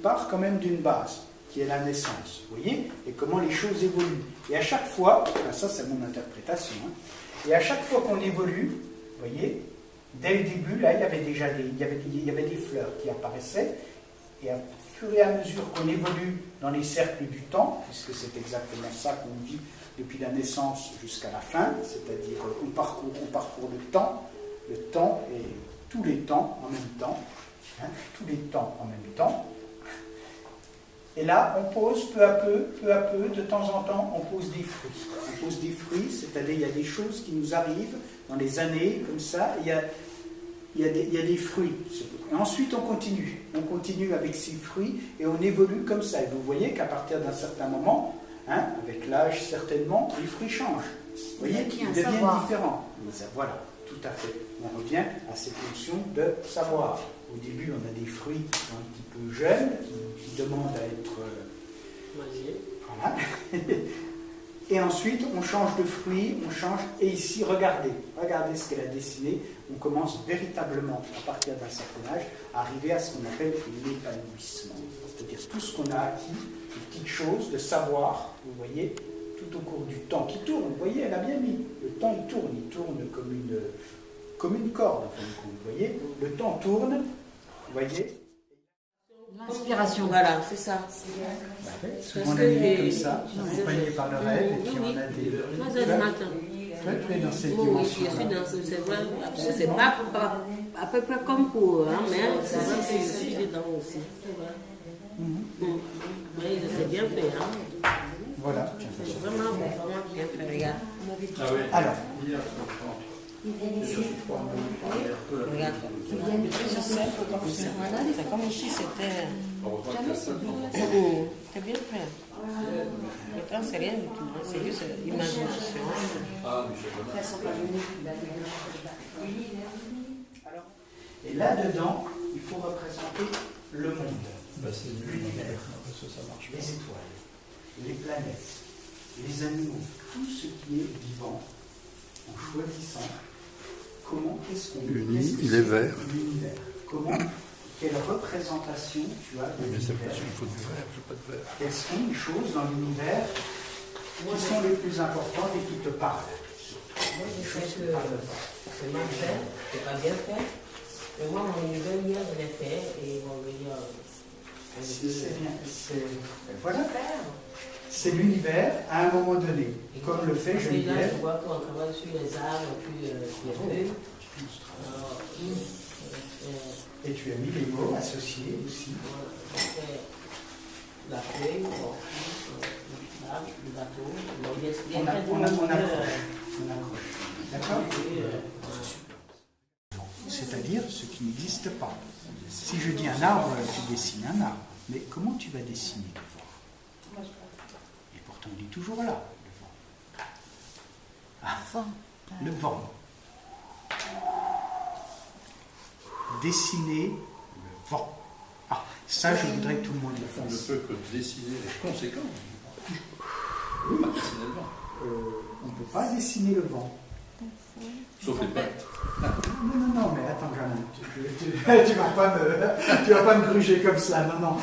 part quand même d'une base, qui est la naissance, vous voyez, et comment les choses évoluent. Et à chaque fois, enfin ça c'est mon interprétation, hein, et à chaque fois qu'on évolue, vous voyez, dès le début, là, il y avait déjà il y avait des fleurs qui apparaissaient, et à fur et à mesure qu'on évolue dans les cercles du temps, puisque c'est exactement ça qu'on vit depuis la naissance jusqu'à la fin, c'est-à-dire on parcourt le temps et tous les temps en même temps, hein, tous les temps en même temps. Et là, on pose peu à peu, de temps en temps, on pose des fruits. On pose des fruits, c'est-à-dire il y a des choses qui nous arrivent dans les années, comme ça, il y a des fruits. Et ensuite, on continue avec ces fruits et on évolue comme ça. Et vous voyez qu'à partir d'un certain moment, hein, avec l'âge certainement, les fruits changent. Vous voyez, ils deviennent différents. Voilà, tout à fait. On revient à cette notion de savoir. Au début, on a des fruits qui sont un petit peu jeunes, qui demandent à être... Voilà. Et ensuite, on change de fruits, on change... Et ici, regardez ce qu'elle a dessiné. On commence véritablement, à partir d'un certain âge, à arriver à ce qu'on appelle l'épanouissement. C'est-à-dire tout ce qu'on a acquis, des petites choses, de savoir, vous voyez, tout au cours du temps qui tourne. Vous voyez, elle a bien mis. Le temps, il tourne comme une corde, vous voyez. Le temps tourne, vous voyez. L'inspiration. Voilà, c'est ça. Souvent on a mis comme ça, accompagné par le rêve, et puis on a des... Moi, je matin. Tu es dans cette Oui, dimension. je suis dans ce... C'est pas à peu près comme pour eux, hein, mais c'est vrai que je suis dedans aussi. Oui, c'est bien fait. Hein. Voilà. C'est vraiment bien fait, regarde. Alors, Regarde. C'est comme si c'était... C'est bien fait. Maintenant, c'est rien du tout. C'est juste l'imagination. et là-dedans, il faut représenter le monde, l'univers, les étoiles, les planètes, les animaux, tout ce qui est vivant, en choisissant comment, qu'est-ce qu'on veut, l'univers. Quelle représentation tu as de l'univers. Il faut du verre, je pas de verre. Quelles sont les choses dans l'univers qui sont les plus importantes et qui te parlent? Moi, je sais que c'est mal fait, c'est pas bien fait. Mais moi, mon univers, hier, je l'ai fait et on va dire. C'est bien. Voilà. C'est l'univers à un moment donné. Comme le fait Geneviève. Là, je vois qu'on travaille sur les arbres, puis les feuilles. Et tu as mis les mots associés aussi. La feuille, l'arbre, le bateau. On accroche. D'accord? C'est-à-dire ce qui n'existe pas. Si je dis un arbre, tu dessines un arbre. Mais comment tu vas dessiner le vent? Et pourtant, il est toujours là, le vent. Ah, le vent. Dessiner le vent. Ah, ça, je voudrais que tout le monde le On ne fasse. peut que dessiner les conséquences du vent. Pas dessiner le vent. On ne peut pas dessiner le vent. Sauf les pattes. Non, mais attends, Jeanne, tu vas pas me gruger comme ça, non.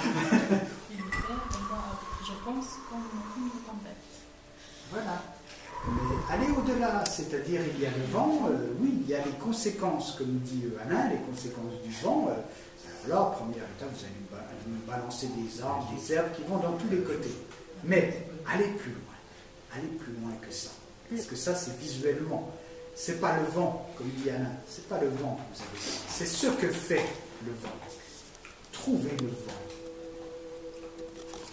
Je pense comme une tempête. Voilà. Mais aller au-delà, c'est-à-dire il y a le vent, oui, il y a les conséquences, comme dit Alain, les conséquences du vent. Alors, première étape, vous allez nous balancer des arbres, des herbes qui vont dans tous les côtés. Mais allez plus loin que ça. Parce que ça, c'est visuellement. C'est pas le vent, comme dit Alain, c'est pas le vent que vous avez. C'est ce que fait le vent. Trouvez le vent.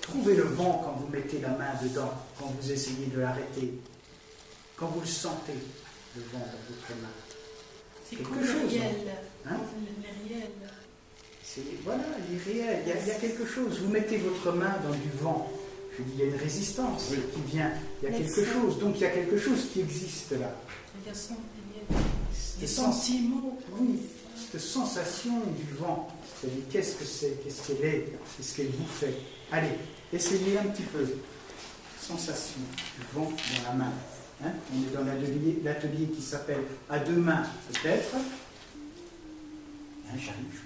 Trouvez le vent quand vous mettez la main dedans, quand vous essayez de l'arrêter, quand vous le sentez, le vent dans votre main. C'est Quelque comme chose, les réels. hein? Les réels. Voilà, il est réel, il y a quelque chose. Vous mettez votre main dans du vent, je dis, il y a une résistance qui vient, il y a quelque chose, donc il y a quelque chose qui existe là. Il y a des sentiments. Oui, cette sensation du vent, c'est-à-dire qu'est-ce que c'est, qu'est-ce qu'elle est, qu'est-ce qu'elle vous fait. Allez, essayez un petit peu. Sensation du vent dans la main. Hein? On est dans l'atelier qui s'appelle À deux mains, peut-être. Hein, j'arrive.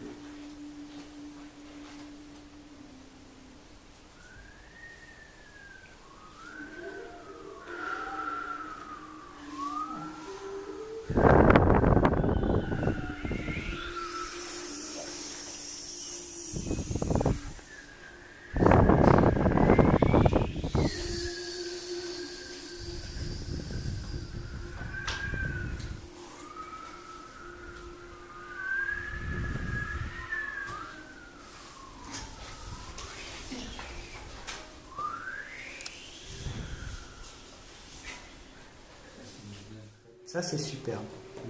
Ça, c'est superbe.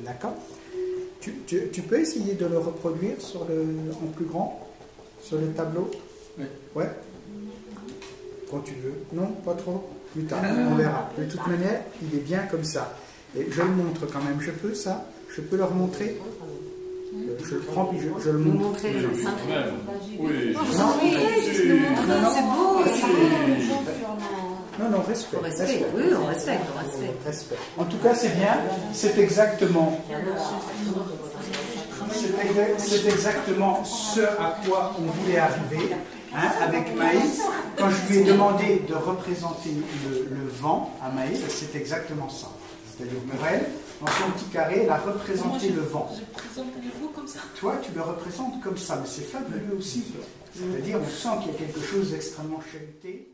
D'accord. Tu peux essayer de le reproduire en plus grand, sur le tableau? Oui. Ouais. Quand tu veux. Non, pas trop. Plus tard, on verra. De toute manière, il est bien comme ça. Et je le montre quand même. Je peux ça? Je peux le remontrer? Je le prends puis je le montre. Montrer le sein. Oui. C'est beau, c'est beau. Non, respect. Respect. Oui, on respecte. Respect. En tout cas, c'est bien. C'est exactement ce à quoi on voulait arriver, hein, avec Maïs. Quand je lui ai demandé de représenter le vent à Maïs, c'est exactement ça. C'est-à-dire Murel, dans son petit carré, elle a représenté le vent. Je présente le veau comme ça. Toi, tu le représentes comme ça, mais c'est fabuleux aussi. C'est-à-dire, on sent qu'il y a quelque chose d'extrêmement chahuté.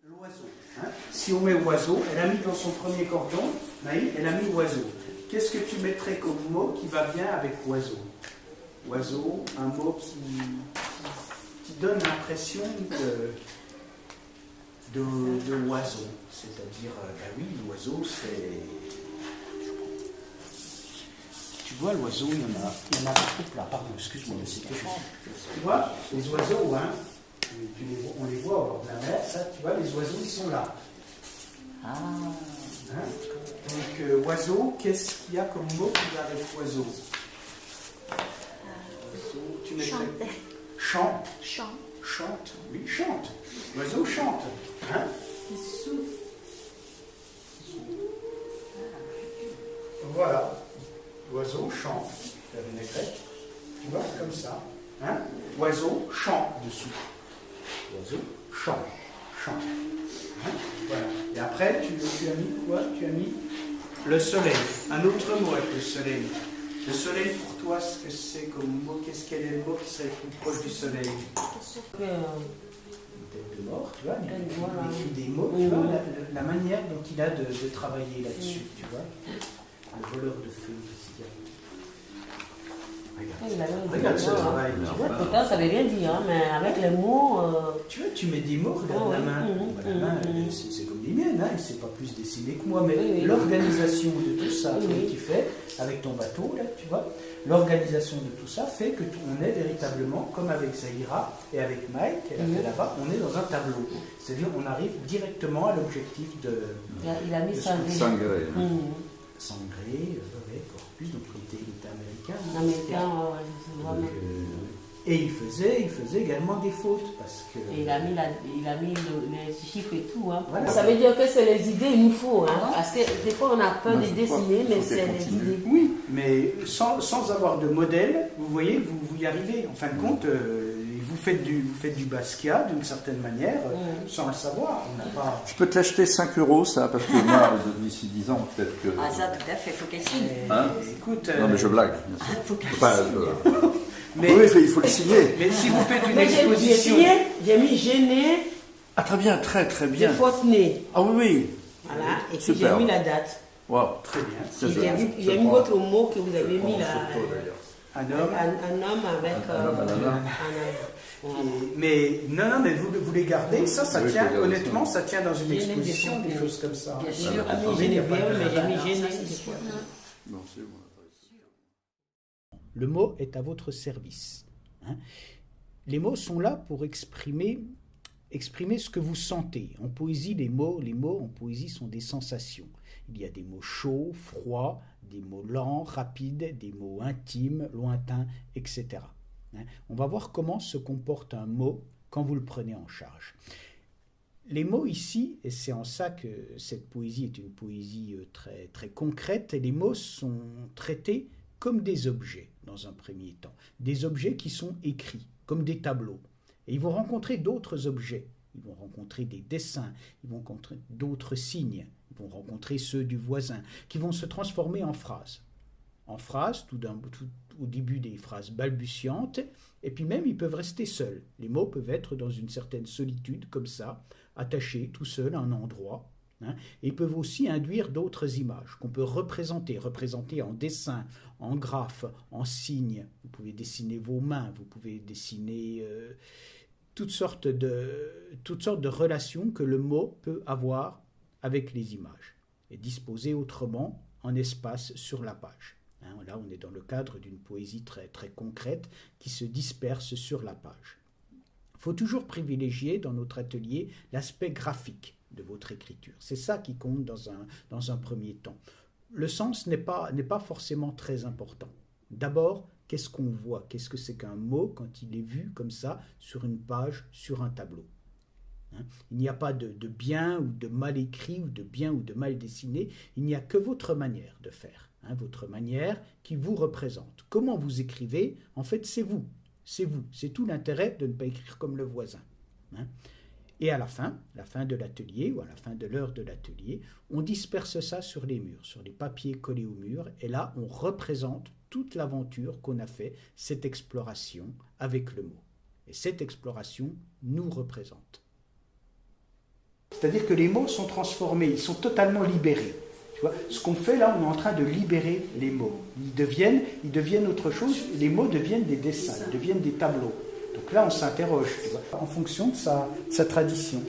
L'oiseau. Hein. Si on met oiseau, elle a mis dans son premier cordon, Maïs, elle a mis oiseau. Qu'est-ce que tu mettrais comme mot qui va bien avec oiseau? Oiseau, un mot qui donne l'impression de l'oiseau. C'est-à-dire, oui, l'oiseau, c'est... Tu vois, l'oiseau, il y en a beaucoup là. Pardon, excuse-moi, mais c'était juste. Tu vois, les oiseaux, hein, on les voit au bord de la mer, ça, tu vois, les oiseaux, ils sont là. Ah. Hein? Donc, oiseau, qu'est-ce qu'il y a comme mot qui va avec oiseau? Tu mettrais... Chante. Chante. Oui, chante. L'oiseau chante. Hein? Voilà. L'oiseau chante. Tu as une écrite. Tu vois, comme ça. Hein? Oiseau chante dessous. Oiseau chante. Hein? Voilà. Et après, tu as mis quoi? Tu as mis le soleil. Un autre mot avec le soleil. Le soleil, pour toi, ce que c'est comme mot? Quel est le mot qui serait plus proche du soleil? Une tête de mort, tu vois, il écrit des mots, tu vois, la manière dont il a de travailler là-dessus, tu vois. Le voleur de feu, regarde ce travail. Pourtant, ça veut rien dire, hein, mais avec les mots. Tu vois, tu mets des mots, regarde la main. La main, c'est comme les miennes, hein, c'est pas plus dessiné que moi, mais l'organisation de tout ça que tu fais avec ton bateau, là, tu vois, l'organisation de tout ça fait que on est véritablement, comme avec Zahira et avec Mike, elle a fait là-bas, on est dans un tableau. C'est-à-dire, on arrive directement à l'objectif de. Il a mis Sangré. Sangré, Corpus, donc il était américain. Américain, et il faisait également des fautes parce que. Et il a mis les chiffres et tout. Hein. Voilà. Ça veut dire que c'est les idées, il nous faut. Hein, parce que des fois on a peur de dessiner, mais c'est les idées. Oui, mais sans avoir de modèle, vous voyez, vous y arrivez. En fin de compte, vous faites du Basquiat d'une certaine manière, sans le savoir. On n'a pas... Je peux te l'acheter 5 €, ça, parce que moi, d'ici 10 ans, peut-être que. Ah, ça, tout à fait, faut qu'elle signe. Hein? Écoute, non, mais je blague, bien sûr. Faut qu'elle signe. Mais, oui, il faut le signer. Mais si vous faites une exposition... J'ai mis gêné. Ah, très bien, très bien. De Fontenay. Ah oui. Voilà, et puis j'ai mis la date. Wow. Très bien. J'ai mis votre mot que vous avez mis là. Un homme. Un homme avec un homme. Mais non, mais vous les gardez, ça tient, honnêtement, ça tient dans une exposition, des choses comme ça. Bien sûr. J'ai mis gêné. Non, c'est bon. Le mot est à votre service. Hein. Les mots sont là pour exprimer ce que vous sentez. En poésie, les mots en poésie sont des sensations. Il y a des mots chauds, froids, des mots lents, rapides, des mots intimes, lointains, etc. Hein. On va voir comment se comporte un mot quand vous le prenez en charge. Les mots ici, et c'est en ça que cette poésie est une poésie très, très concrète, et les mots sont traités comme des objets dans un premier temps, des objets qui sont écrits, comme des tableaux. Et ils vont rencontrer d'autres objets, ils vont rencontrer des dessins, ils vont rencontrer d'autres signes, ils vont rencontrer ceux du voisin, qui vont se transformer en phrases. En phrases, tout au début des phrases balbutiantes, et puis même ils peuvent rester seuls. Les mots peuvent être dans une certaine solitude, comme ça, attachés tout seuls à un endroit. Hein, et peuvent aussi induire d'autres images qu'on peut représenter en dessin, en graphe, en signes. Vous pouvez dessiner vos mains, vous pouvez dessiner toutes sortes de relations que le mot peut avoir avec les images. est disposée autrement en espace sur la page. Hein, là, on est dans le cadre d'une poésie très, très concrète qui se disperse sur la page. Il faut toujours privilégier dans notre atelier l'aspect graphique de votre écriture. C'est ça qui compte dans un premier temps. Le sens n'est pas forcément très important. D'abord, qu'est-ce qu'on voit? Qu'est-ce que c'est qu'un mot quand il est vu comme ça sur une page, sur un tableau? Hein? Il n'y a pas de bien ou de mal écrit ou de bien ou de mal dessiné. Il n'y a que votre manière de faire. Hein, votre manière qui vous représente. Comment vous écrivez, en fait, c'est vous. C'est vous. C'est tout l'intérêt de ne pas écrire comme le voisin. Hein. Et à la fin de l'atelier ou à la fin de l'heure de l'atelier, on disperse ça sur les murs, sur les papiers collés au mur. Et là, on représente toute l'aventure qu'on a fait, cette exploration avec le mot. Et cette exploration nous représente. C'est-à-dire que les mots sont transformés, ils sont totalement libérés. Tu vois, ce qu'on fait là, on est en train de libérer les mots. Ils deviennent autre chose, les mots deviennent des dessins, ils deviennent des tableaux. Donc là, on s'interroge, tu vois, en fonction de sa tradition.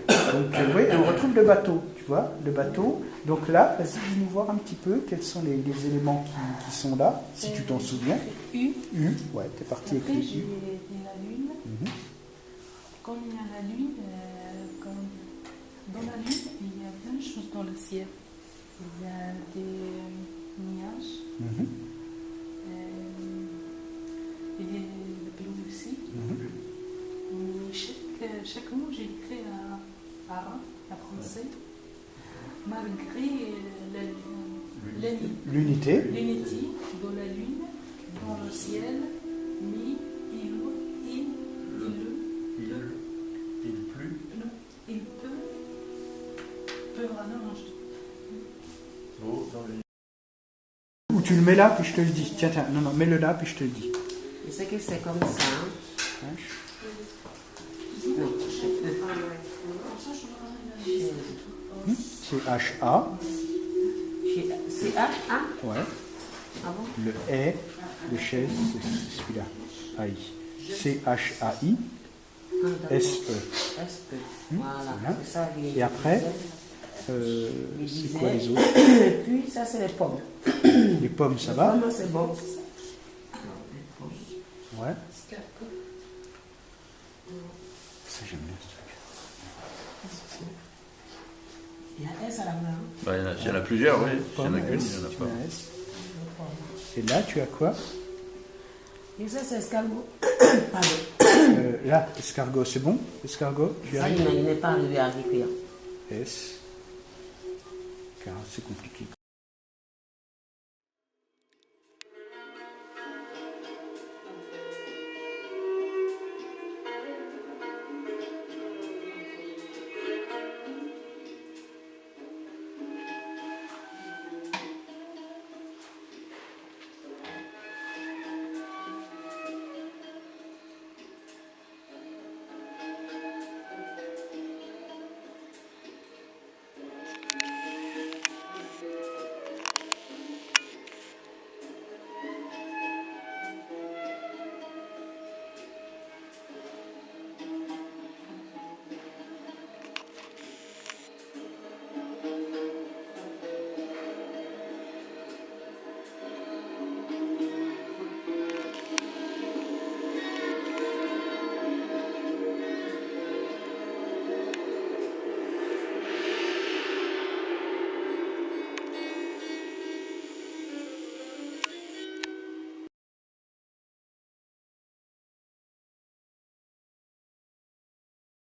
Donc, oui, on retrouve le bateau, tu vois, le bateau. Donc là, vas-y, dis-nous voir un petit peu quels sont les éléments qui sont là, si tu t'en souviens. U. Ouais, t'es parti Après, écrire j'ai U. la lune. Comme il y a la lune, dans la lune, il y a plein de choses dans le ciel. Il y a des nuages, il y a le bleu aussi. Chaque mot, j'ai écrit à français, malgré L'unité. l'unité dans la lune, dans le ciel, mi, il plus. il peut, non, Oh, dans le... Ou tu le mets là, puis je te le dis. Tiens, non, mets-le là, puis je te le dis. Je sais que c'est comme ça. Hein? Non, C'est H-A. C'est H-A? Ouais. Ah bon? Le est de chaise, c'est celui-là. AI. C-H-A-I. S-E. S-E. Voilà, c'est ça. Et après, c'est quoi les autres? Et puis, ça, c'est les pommes. Les pommes, ça Les va? pommes, c'est bon. Ouais. Ça, j'aime bien ce truc. Il y a S à la main. Bah, il y en a plusieurs, oui. S'il y en a qu'une, il n'y en a tu pas. mets un S. Et là, tu as quoi? Et ça, c'est escargot. Pardon. Là, escargot, c'est bon? Escargot, tu Ça, arrives? il n'est pas arrivé à écrire. S. Car c'est compliqué.